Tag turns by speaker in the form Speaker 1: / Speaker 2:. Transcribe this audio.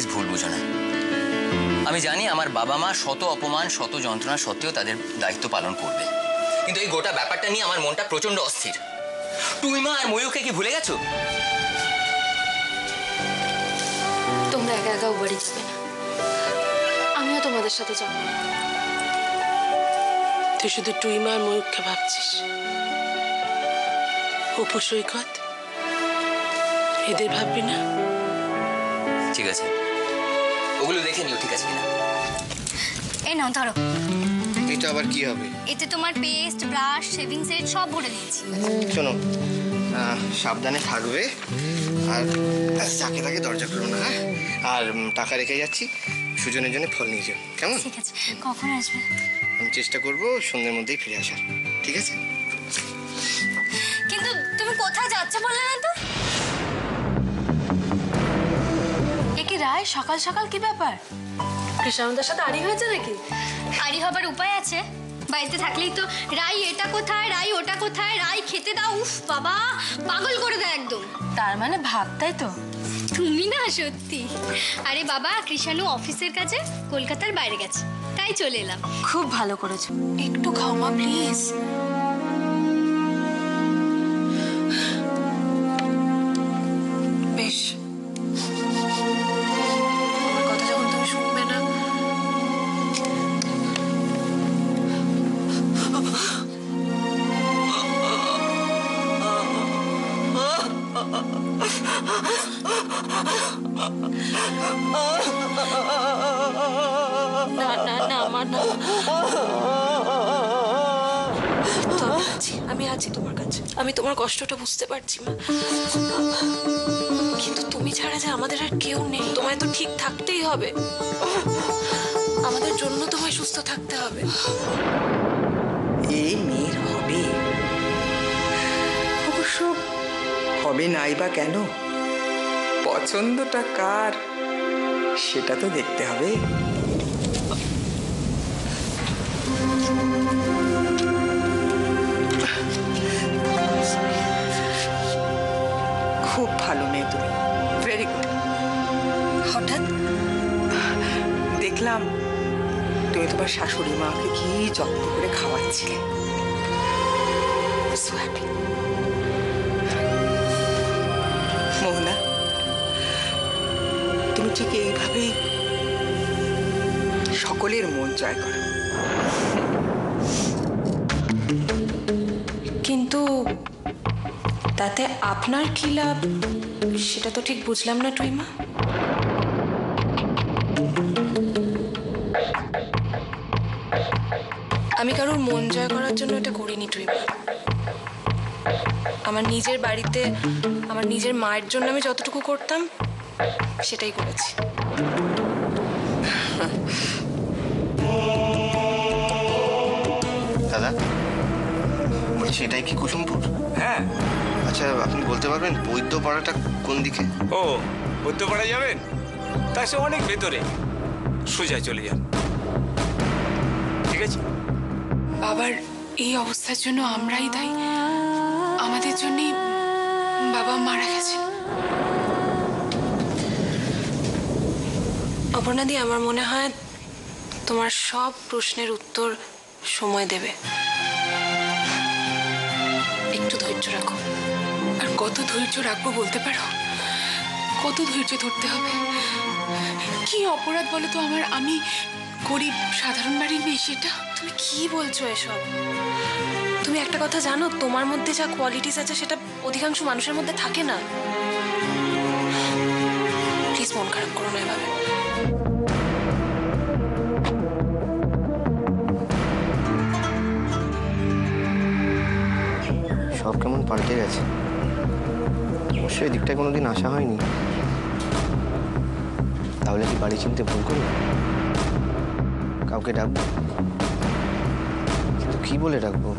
Speaker 1: Please ভুল বুঝো না। আমি জানি আমার বাবা মা শত অপমান শত যন্ত্রণা সত্ত্বেও তাদের দায়িত্ব পালন করবে, কিন্তু এই গোটা ব্যাপারটা নিয়ে আমার মনটা প্রচন্ড অস্থির। টুইমা আর ময়ূরকে কি ভুলে গেছো?
Speaker 2: তোমরা একা একা ও বাড়ি যাবে না, আমিও তোমাদের সাথে যাবো।
Speaker 3: তুই শুধু টুইমা আর ময়ূরকে ভাবছিস। অপু সৈকত এদের ভাববি না?
Speaker 1: ঠিক আছে, ওগুলো দেখে নিও ঠিক আছে কিনা।
Speaker 4: এই নাও ধরো।
Speaker 5: এটা আবার কি হবে?
Speaker 4: এতে তোমার পেস্ট, ব্রাশ, শেভিং সেট সব ভরে দিয়েছি।
Speaker 5: শোনো, সাবধানে থাকবে আর যাকে তাকে দরজা করো না, হ্যাঁ? আর টাকা রেখে যাচ্ছি, সুজনের জন্য ফল নিয়ে যাও, কেমন?
Speaker 4: ঠিক আছে, কখন আসবে?
Speaker 5: আমি চেষ্টা করবো সন্ধ্যের মধ্যেই ফিরে আসার, ঠিক আছে?
Speaker 4: কিন্তু তুমি কোথায় যাচ্ছে বললে না তো?
Speaker 2: এ কি রায়, সকাল সকাল কি ব্যাপার? কৃষ্ণানন্দের সাথে আড়ি হয়েছে নাকি?
Speaker 4: আড়ি হবার উপায় আছে? বাড়িতে থাকলেই তো রাই এটা কোথায়, রাই ওটা কোথায়, রাই খেতে দাও, উফ বাবা পাগল করে দেয় একদম।
Speaker 2: তার মানে ভাব, তাই তো?
Speaker 4: তুমি না সত্যি। আরে বাবা, কৃষাণু অফিসের কাছে কলকাতার বাইরে গেছে, তাই চলে এলাম।
Speaker 2: খুব ভালো করেছো। একটু খাও মা প্লিজ। বেশ, আমার কথা যখন তুমি শুনবে না। না না না, আমার না। আমি আছি তোমার কাছে, আমি তোমার কষ্টটা বুঝতে পারছি মা, কিন্তু তুমি ছাড়া যে আমাদের আর কেউ নেই। তোমায় তো ঠিক থাকতেই হবে, আমাদের জন্য তোমায় সুস্থ থাকতে হবে।
Speaker 6: এই মেয়ের হবে, অবশ্য হবে নাই বা কেন, পছন্দটা কার সেটা তো দেখতে হবে। খুব ভালো মেয়ে তুমি, ভেরি গুড। হঠাৎ দেখলাম তুমি তোমার শাশুড়ি মাকে কি যত্ন করে খাওয়াচ্ছিলে। So happy. মোহনা, তুমি ঠিক এইভাবেই সকলের মন জয় করো।
Speaker 2: কিন্তু তাতে আপনার কি লাভ সেটা তো ঠিক বুঝলাম না টুইমা। আমি কারোর মন জয় করার জন্য এটা করিনি টুইমা। আমার নিজের বাড়িতে আমার নিজের মায়ের জন্য আমি যতটুকু করতাম সেটাই করেছি।
Speaker 5: দাদা বলছি, এটাই কি কুসুমপুর?
Speaker 7: হ্যাঁ।
Speaker 5: আচ্ছা, আপনি বলতে পারবেন বৈদ্যপাড়াটা কোন দিকে?
Speaker 7: ও, বৈদ্যপাড়া যাবেন? তা সে অনেক ভেতরে, সোজা চলে যান, ঠিক আছে?
Speaker 8: বাবার এই অবস্থার জন্য আমরাই দায়ী, আমাদের জন্যই বাবা মারা গেছে।
Speaker 2: অপর্ণাদি, আমার মনে হয় তোমার সব প্রশ্নের উত্তর সময় দেবে। একটু ধৈর্য রাখো।
Speaker 8: আর কত ধৈর্য রাখবো বলতে পারো? কত ধৈর্য ধরতে হবে? কি অপরাধ বলো তো আমার? আমি গরিব সাধারণ বাড়ির মেয়ে, সেটা?
Speaker 2: তুমি কি বলছো এসব? তুমি একটা কথা জানো, তোমার মধ্যে যা কোয়ালিটিস আছে সেটা অধিকাংশ মানুষের মধ্যে থাকে না। প্লিজ মন খারাপ করো না এভাবে।
Speaker 5: সব কেমন পাল্টে গেছে, অবশ্যই দিকটা কোনোদিন আসা হয়নি। তাহলে কি বাড়ি চিনতে ভুল করি? কাউকে ডাকবো, কিন্তু কি বলে ডাকবো?